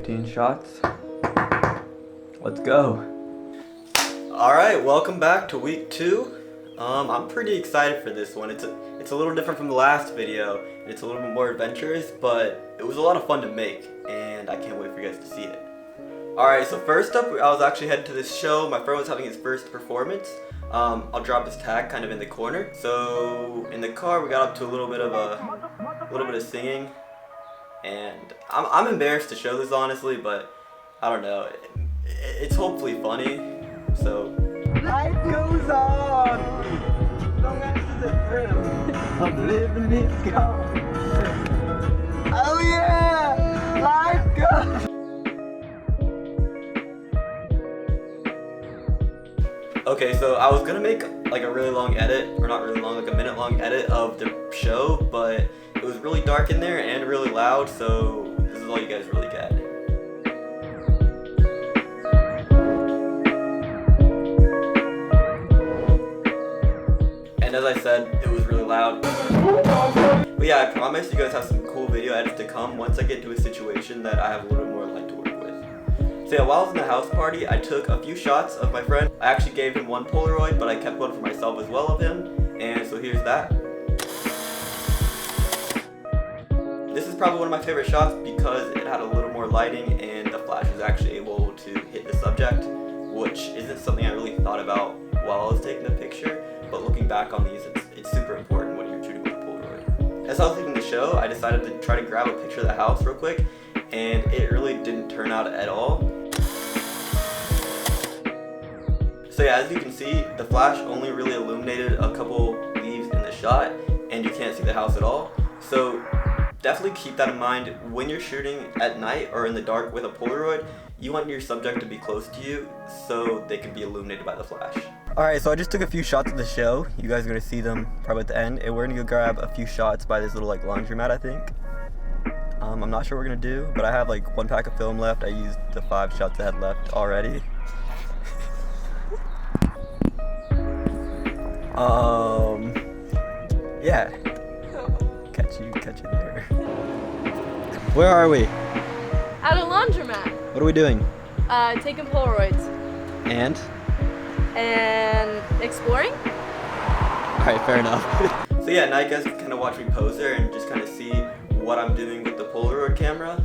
15 shots. Let's go. Alright, welcome back to week 2. I'm pretty excited for this one. It's a little different from the last video. It's a little bit more adventurous, but it was a lot of fun to make, and I can't wait for you guys to see it. Alright, so first up, I was actually heading to this show. My friend was having his first performance. I'll drop his tag kind of in the corner. So in the car, we got up to a little bit of singing, and I'm embarrassed to show this honestly, but I don't know. It's hopefully funny. So life goes on long after the thrill of living is gone. Oh yeah, life goes. Okay, so I was gonna make like a really long edit, or not really long, like a minute long edit of the show, but it was really dark in there and really loud, so this is all you guys really get. And as I said, it was really loud. But yeah, I promise you guys have some cool video edits to come once I get into a situation that I have a little bit more light to work with. So yeah, while I was in the house party, I took a few shots of my friend. I actually gave him one Polaroid, but I kept one for myself as well of him. And so here's that. This is probably one of my favorite shots because it had a little more lighting and the flash was actually able to hit the subject, which isn't something I really thought about while I was taking the picture. But looking back on these, it's super important when you're shooting with a Polaroid. As I was leaving the show, I decided to try to grab a picture of the house real quick, and it really didn't turn out at all. So yeah, as you can see, the flash only really illuminated a couple leaves in the shot, and you can't see the house at all. So definitely keep that in mind when you're shooting at night or in the dark with a Polaroid. You want your subject to be close to you so they can be illuminated by the flash. Alright, so I just took a few shots of the show. You guys are going to see them probably at the end. And we're going to go grab a few shots by this little like laundromat, I think. I'm not sure what we're going to do, but I have like 1 pack of film left. I used the 5 shots I had left already. Yeah. Catch you there. Where are we? At a laundromat. What are we doing? Taking Polaroids. And Exploring? Alright, fair enough. So yeah, now you guys can kind of watch me pose there and just kind of see what I'm doing with the Polaroid camera.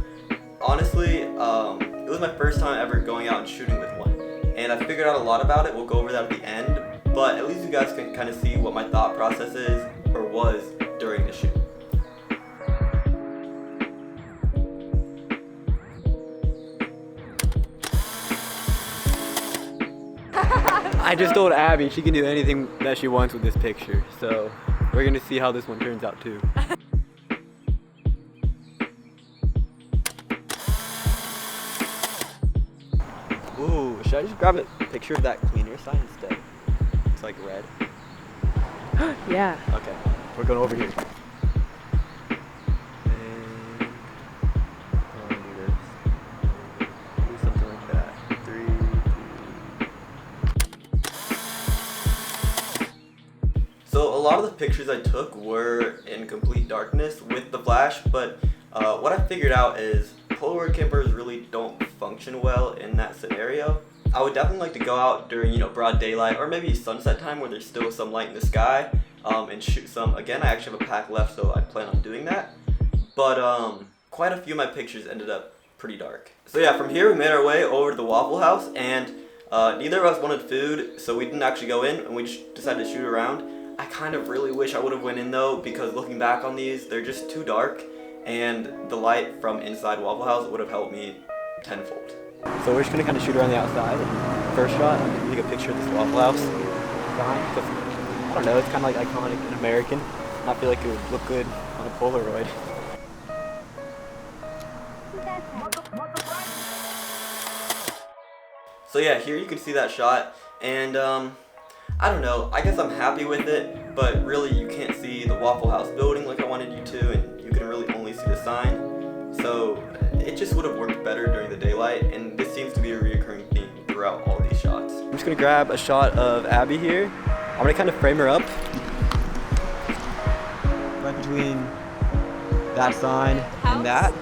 Honestly, it was my first time ever going out and shooting with one. And I figured out a lot about it. We'll go over that at the end. But at least you guys can kind of see what my thought process is, or was, during the shoot. I just told Abby she can do anything that she wants with this picture, so we're gonna see how this one turns out too. Ooh, should I just grab a picture of that cleaner sign instead? It's like red. Yeah. Okay, we're going over here. So a lot of the pictures I took were in complete darkness with the flash, but what I figured out is Polaroid cameras really don't function well in that scenario. I would definitely like to go out during, broad daylight or maybe sunset time where there's still some light in the sky and shoot some. Again, I actually have a pack left, so I plan on doing that. But quite a few of my pictures ended up pretty dark. So yeah, from here we made our way over to the Waffle House, and neither of us wanted food, so we didn't actually go in, and we just decided to shoot around. I kind of really wish I would have went in though, because looking back on these, they're just too dark, and the light from inside Waffle House would have helped me tenfold. So we're just gonna kind of shoot around the outside. First shot, I'm gonna take a picture of this Waffle House sign, because I don't know, it's kind of like iconic and American. I feel like it would look good on a Polaroid. So yeah, here you can see that shot, and I don't know, I guess I'm happy with it, but really you can't see the Waffle House building like I wanted you to, and you can really only see the sign. So it just would have worked better during the daylight, and this seems to be a reoccurring theme throughout all these shots. I'm just gonna grab a shot of Abby here. I'm gonna kind of frame her up right between that sign and that.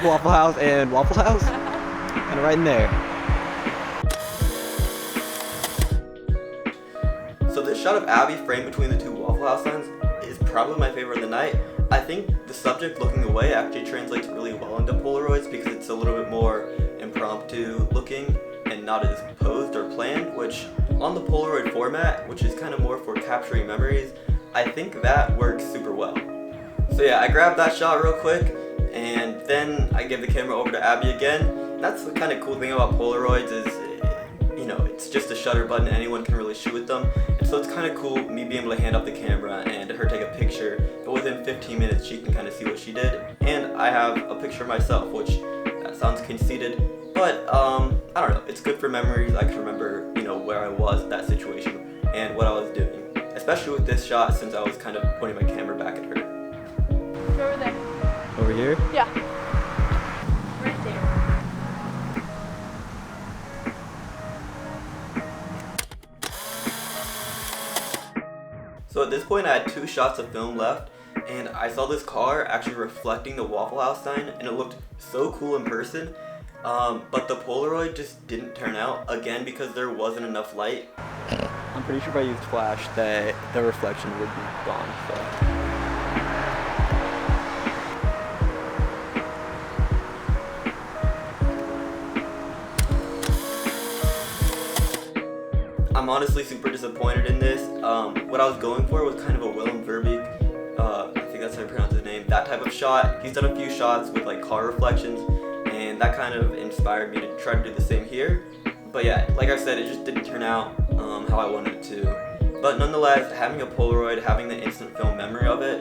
Waffle House and Waffle House. Kind of right in there. So this shot of Abby framed between the two Waffle House signs is probably my favorite of the night. I think the subject looking away actually translates really well into Polaroids because it's a little bit more impromptu looking and not as posed or planned, which on the Polaroid format, which is kind of more for capturing memories, I think that works super well. So yeah, I grabbed that shot real quick and then I give the camera over to Abby again. And that's the kind of cool thing about Polaroids is, you know, it's just a shutter button, anyone can really shoot with them. And so it's kind of cool me being able to hand up the camera and her take a picture, but within 15 minutes she can kind of see what she did. And I have a picture of myself, which that sounds conceited, but I don't know, it's good for memories. I can remember, you know, where I was in that situation and what I was doing, especially with this shot since I was kind of pointing my camera back at her. Over there. Over here? Yeah. Right there. So at this point I had 2 shots of film left and I saw this car actually reflecting the Waffle House sign and it looked so cool in person, but the Polaroid just didn't turn out, again because there wasn't enough light. I'm pretty sure if I used flash that the reflection would be gone. So. I'm honestly super disappointed in this. What I was going for was kind of a Willem Verbeek, I think that's how you pronounce his name, that type of shot. He's done a few shots with like car reflections and that kind of inspired me to try to do the same here. But yeah, like I said, it just didn't turn out how I wanted it to. But nonetheless, having a Polaroid, having the instant film memory of it,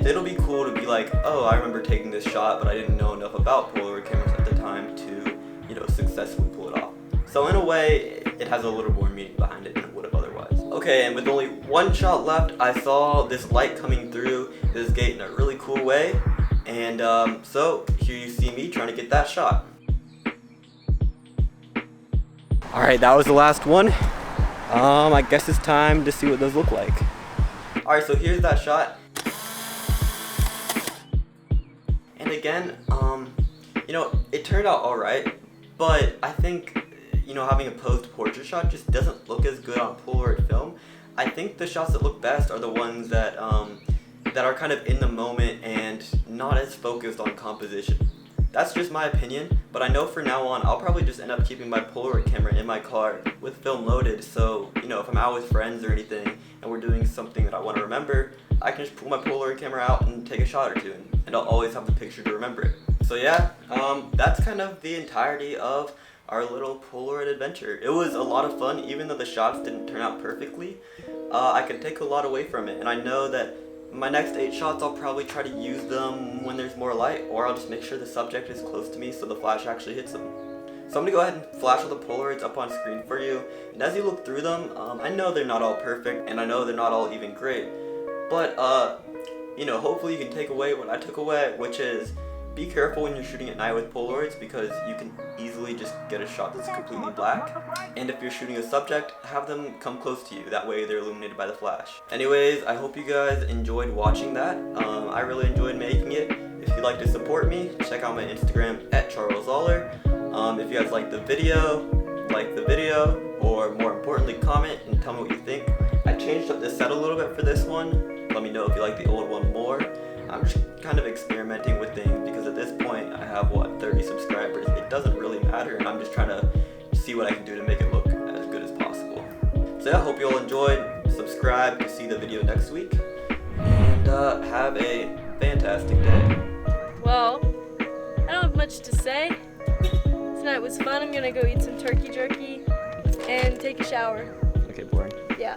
it'll be cool to be like, oh, I remember taking this shot, but I didn't know enough about Polaroid cameras at the time to, you know, successfully pull it off. So in a way, it has a little more meaning behind it than it would have otherwise. Okay, and with only 1 shot left, I saw this light coming through this gate in a really cool way. And so here you see me trying to get that shot. Alright, that was the last one. I guess it's time to see what those look like. Alright, so here's that shot. And again, you know, it turned out alright, but I think, you know, having a posed portrait shot just doesn't look as good on Polaroid film. I think the shots that look best are the ones that that are kind of in the moment and not as focused on composition. That's just my opinion, but I know for now on I'll probably just end up keeping my Polaroid camera in my car with film loaded, so, you know, if I'm out with friends or anything and we're doing something that I want to remember, I can just pull my Polaroid camera out and take a shot or two, and I'll always have the picture to remember it. So yeah, that's kind of the entirety of our little Polaroid adventure. It was a lot of fun, even though the shots didn't turn out perfectly. I could take a lot away from it, and I know that my next 8 shots I'll probably try to use them when there's more light, or I'll just make sure the subject is close to me so the flash actually hits them. So I'm gonna go ahead and flash all the Polaroids up on screen for you, and as you look through them, I know they're not all perfect, and I know they're not all even great, but you know, hopefully you can take away what I took away, which is be careful when you're shooting at night with Polaroids because you can easily just get a shot that's completely black. And if you're shooting a subject, have them come close to you. That way they're illuminated by the flash. Anyways, I hope you guys enjoyed watching that. I really enjoyed making it. If you'd like to support me, check out my Instagram at Charles Oller. If you guys like the video, or more importantly, comment and tell me what you think. I changed up the set a little bit for this one. Let me know if you like the old one more. I'm just kind of experimenting with things because at this point I have, 30 subscribers. It doesn't really matter, and I'm just trying to see what I can do to make it look as good as possible. So yeah, I hope you all enjoyed. Subscribe to see the video next week, and have a fantastic day. Well, I don't have much to say. Tonight was fun. I'm gonna go eat some turkey jerky and take a shower. Okay, boring. Yeah.